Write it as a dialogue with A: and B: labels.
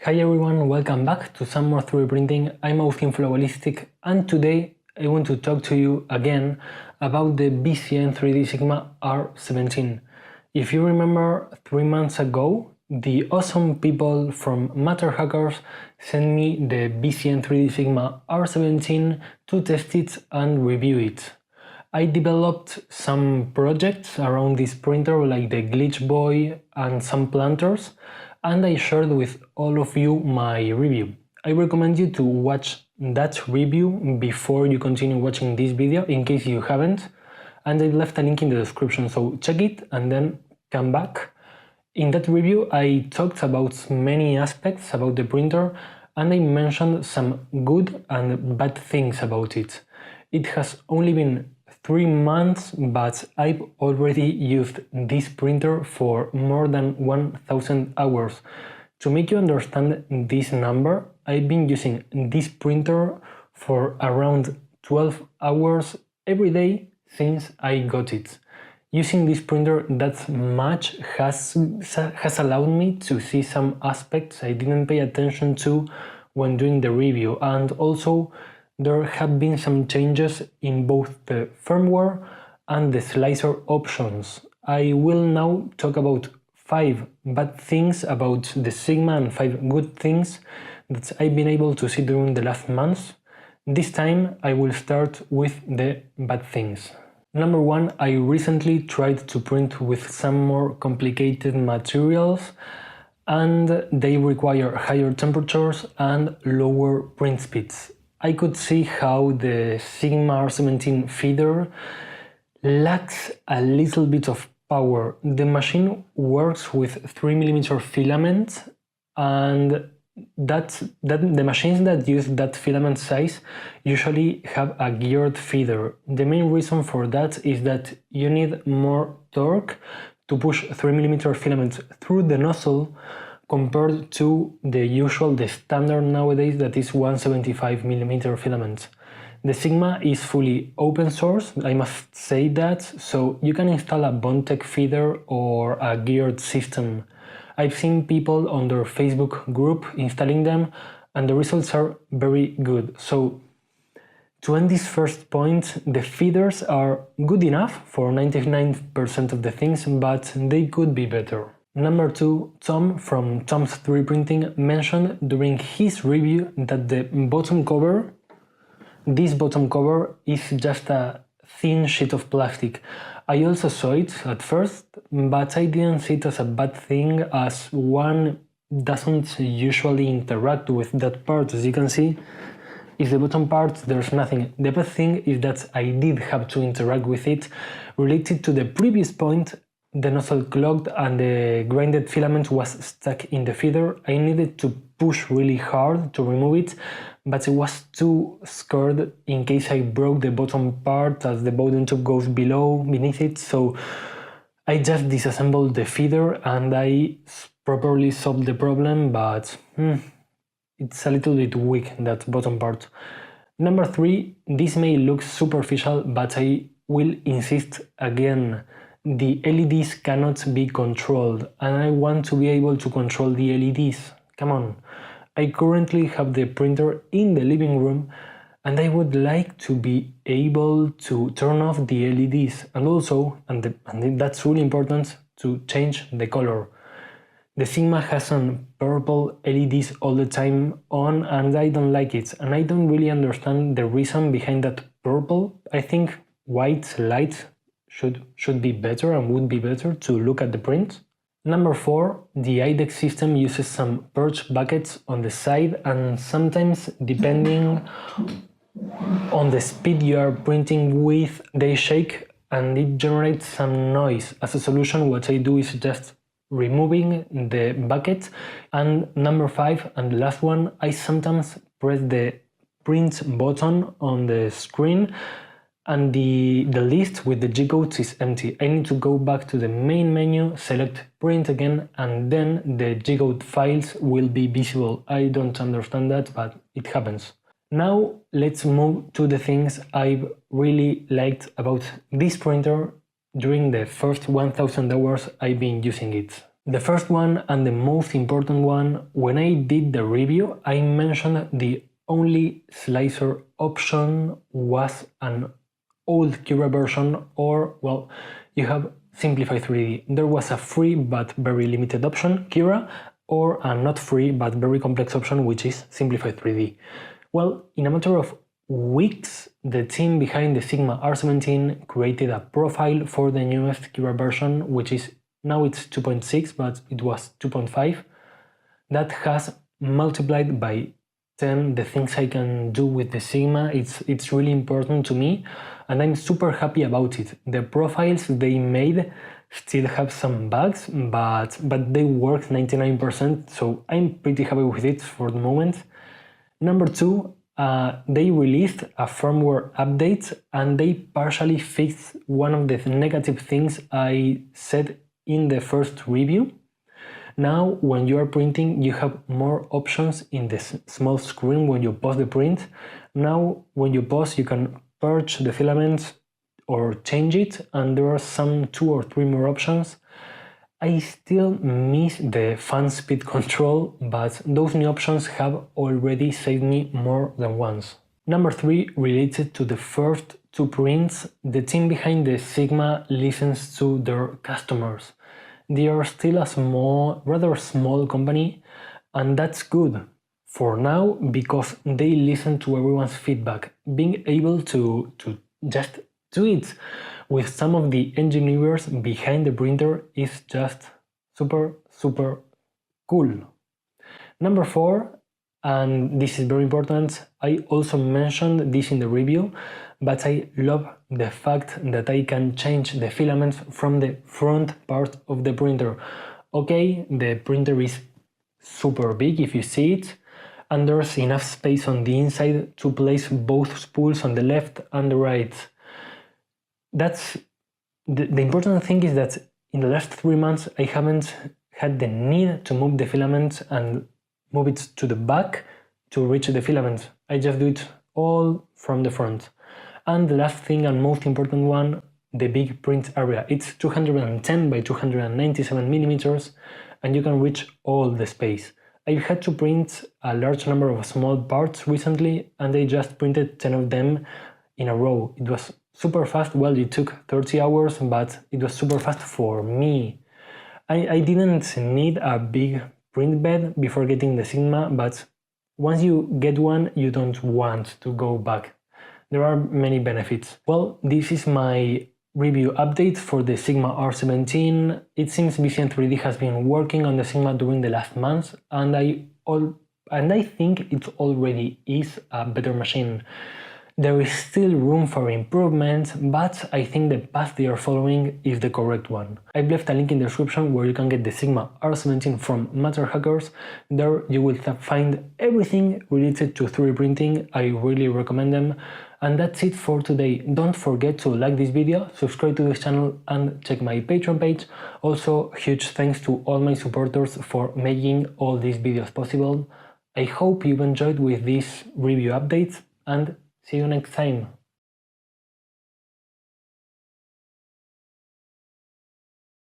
A: Hi everyone, welcome back to some more 3D printing. I'm Austin Flowalistic, and today I want to talk to you again about the BCN3D Sigma R17. If you remember, 3 months ago, the awesome people from Matter Hackers sent me the BCN3D Sigma R17 to test it and review it. I developed some projects around this printer like the Glitch Boy and some planters, and I shared with all of you my review. I recommend you to watch that review before you continue watching this video in case you haven't, and I left a link in the description, so check it and then come back. In that review I talked about many aspects about the printer and I mentioned some good and bad things about it. It has only been 3 months, but I've already used this printer for more than 1000 hours. To make you understand this number, I've been using this printer for around 12 hours every day since I got it. Using this printer that much has allowed me to see some aspects I didn't pay attention to when doing the review, and also there have been some changes in both the firmware and the slicer options. I will now talk about 5 bad things about the Sigma and 5 good things that I've been able to see during the last months. This time I will start with the bad things. Number 1, I recently tried to print with some more complicated materials and they require higher temperatures and lower print speeds. I could see how the Sigma R17 feeder lacks a little bit of power. The machine works with 3mm filament, and the machines that use that filament size usually have a geared feeder. The main reason for that is that you need more torque to push 3mm filament through the nozzle compared to the standard nowadays that is 175mm filament. The Sigma is fully open source, I must say that, so you can install a Bondtech feeder or a geared system. I've seen people on their Facebook group installing them and the results are very good. So to end this first point, the feeders are good enough for 99% of the things, but they could be better. Number 2, Tom from Tom's 3D Printing mentioned during his review that this bottom cover is just a thin sheet of plastic. I also saw it at first, but I didn't see it as a bad thing, as one doesn't usually interact with that part. As you can see, is the bottom part, there's nothing. The bad thing is that I did have to interact with it. Related to the previous point, the nozzle clogged and the grinded filament was stuck in the feeder. I needed to push really hard to remove it, but I was too scared in case I broke the bottom part as the bottom tube goes beneath it, so I just disassembled the feeder and I properly solved the problem, but it's a little bit weak, that bottom part. Number 3, this may look superficial, but I will insist again. The LEDs cannot be controlled, and I want to be able to control the LEDs. Come on. I currently have the printer in the living room, and I would like to be able to turn off the LEDs, and also, and that's really important, to change the color. The Sigma has some purple LEDs all the time on, and I don't like it, and I don't really understand the reason behind that purple. I think white light should be better and would be better to look at the print. Number 4, the IDEX system uses some perch buckets on the side, and sometimes, depending on the speed you are printing with, they shake and it generates some noise. As a solution, what I do is just removing the bucket. And number 5, and the last one, I sometimes press the print button on the screen and the list with the G-codes is empty. I need to go back to the main menu, select print again, and then the G-code files will be visible. I don't understand that, but it happens. Now let's move to the things I've really liked about this printer during the first 1000 hours I've been using it. The first one and the most important one, when I did the review, I mentioned the only slicer option was an old Cura version, or, well, you have Simplify 3D. There was a free but very limited option, Cura, or a not free but very complex option, which is Simplify 3D. Well, in a matter of weeks, the team behind the Sigma R17 created a profile for the newest Cura version, which is now it's 2.6, but it was 2.5. That has multiplied by 10 the things I can do with the Sigma. It's really important to me, and I'm super happy about it. The profiles they made still have some bugs, but they work 99%, so I'm pretty happy with it for the moment. Number two, they released a firmware update and they partially fixed one of the negative things I said in the first review. Now, when you are printing, you have more options in the small screen when you pause the print. Now, when you pause, you can purge the filament or change it, and there are some 2 or 3 more options. I still miss the fan speed control, but those new options have already saved me more than once. Number 3, related to the first 2 prints, the team behind the Sigma listens to their customers. They are still a rather small company, and that's good for now because they listen to everyone's feedback. Being able to just do it with some of the engineers behind the printer is just super cool. Number 4, and this is very important, I also mentioned this in the review, but I love the fact that I can change the filaments from the front part of the printer. Okay, the printer is super big if you see it, and there's enough space on the inside to place both spools on the left and the right. That's the important thing is that in the last 3 months I haven't had the need to move the filament and move it to the back to reach the filament. I just do it all from the front. And the last thing and most important one, the big print area. It's 210 by 297 millimeters, and you can reach all the space. I've had to print a large number of small parts recently, and I just printed 10 of them in a row. It was super fast. Well, it took 30 hours, but it was super fast for me. I didn't need a big print bed before getting the Sigma, but once you get one, you don't want to go back. There are many benefits. Well, this is my review update for the Sigma R17. It seems BCN3D has been working on the Sigma during the last months, and I think it already is a better machine. There is still room for improvement, but I think the path they are following is the correct one. I've left a link in the description where you can get the Sigma R17 from Matter Hackers. There you will find everything related to 3D printing. I really recommend them. And that's it for today. Don't forget to like this video, subscribe to this channel, and check my Patreon page. Also, huge thanks to all my supporters for making all these videos possible. I hope you've enjoyed with this review update, and see you next time.